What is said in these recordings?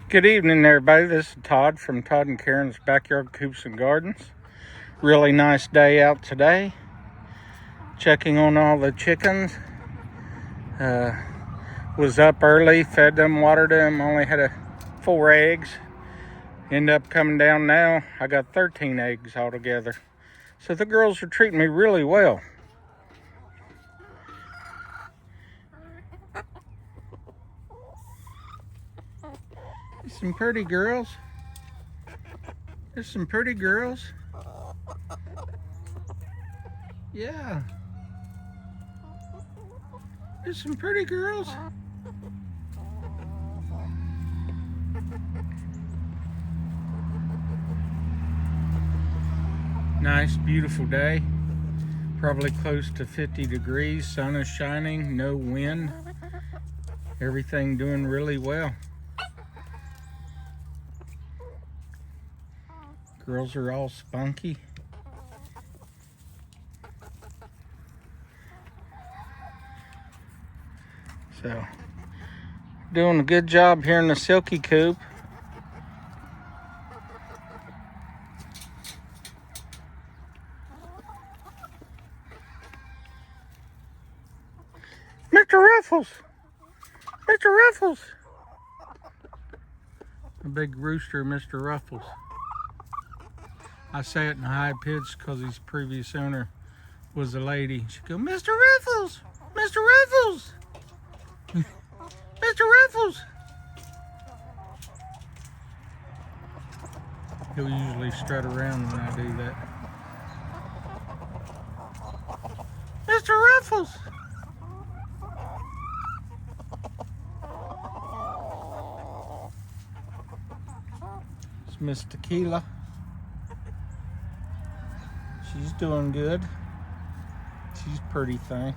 Good evening, everybody. This is Todd from Todd and Karen's Backyard Coops and Gardens. Really nice day out today. Checking on all the chickens. Was up early, fed them, watered them. Only had 4 eggs. End up coming down now. I got 13 eggs altogether. So the girls are treating me really well. Some pretty girls. There's some pretty girls. Yeah. There's some pretty girls. Nice, beautiful day. Probably close to 50 degrees. Sun is shining, no wind. Everything doing really well. Girls are all spunky. So, doing a good job here in the silky coop. Mr. Ruffles! Mr. Ruffles! A big rooster, Mr. Ruffles. I say it in a high pitch because his previous owner was a lady. She'd go, Mr. Ruffles! Mr. Ruffles! Mr. Ruffles! He'll usually strut around when I do that. Mr. Ruffles! It's Miss Tequila. She's doing good. She's a pretty thing.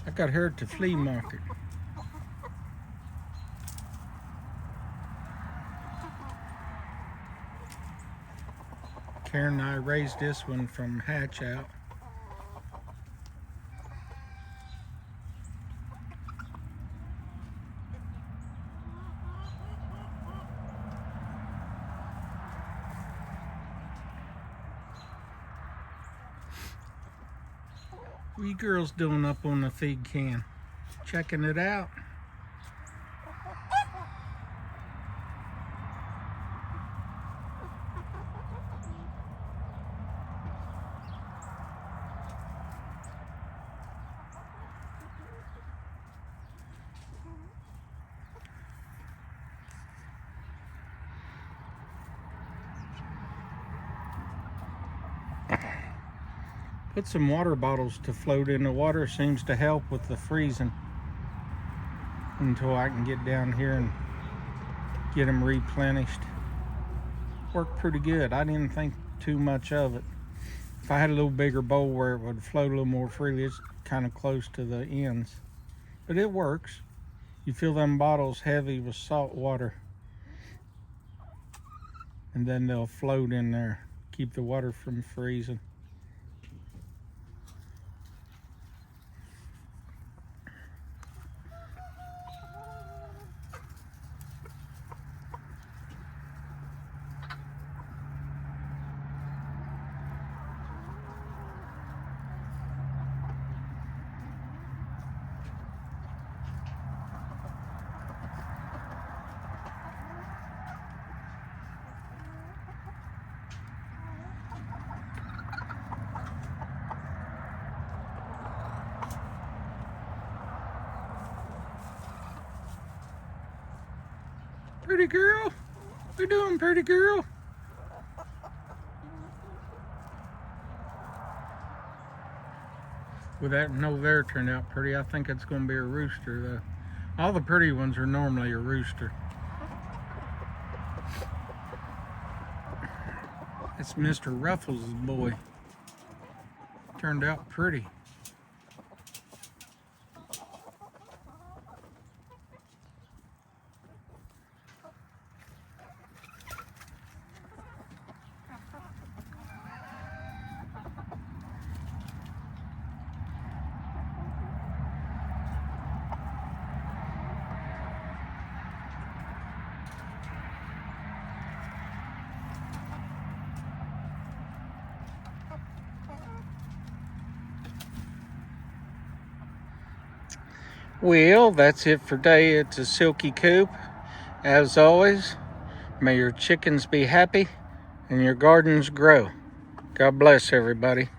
I got her at the flea market. Karen and I raised this one from hatch out. What you girls doing up on the feed can? Checking it out? Put some water bottles to float in the water. Seems to help with the freezing until I can get down here and get them replenished. Worked pretty good. I didn't think too much of it. If I had a little bigger bowl where it would float a little more freely, it's kind of close to the ends. But it works. You fill them bottles heavy with salt water, and then they'll float in there. Keep the water from freezing. Pretty girl. What you doing, pretty girl? Well, that no there turned out pretty. I think it's going to be a rooster, though. All the pretty ones are normally a rooster. It's Mr. Ruffles' boy. Turned out pretty. Well, that's it for today. It's a silky coop. As always, may your chickens be happy and your gardens grow. God bless everybody.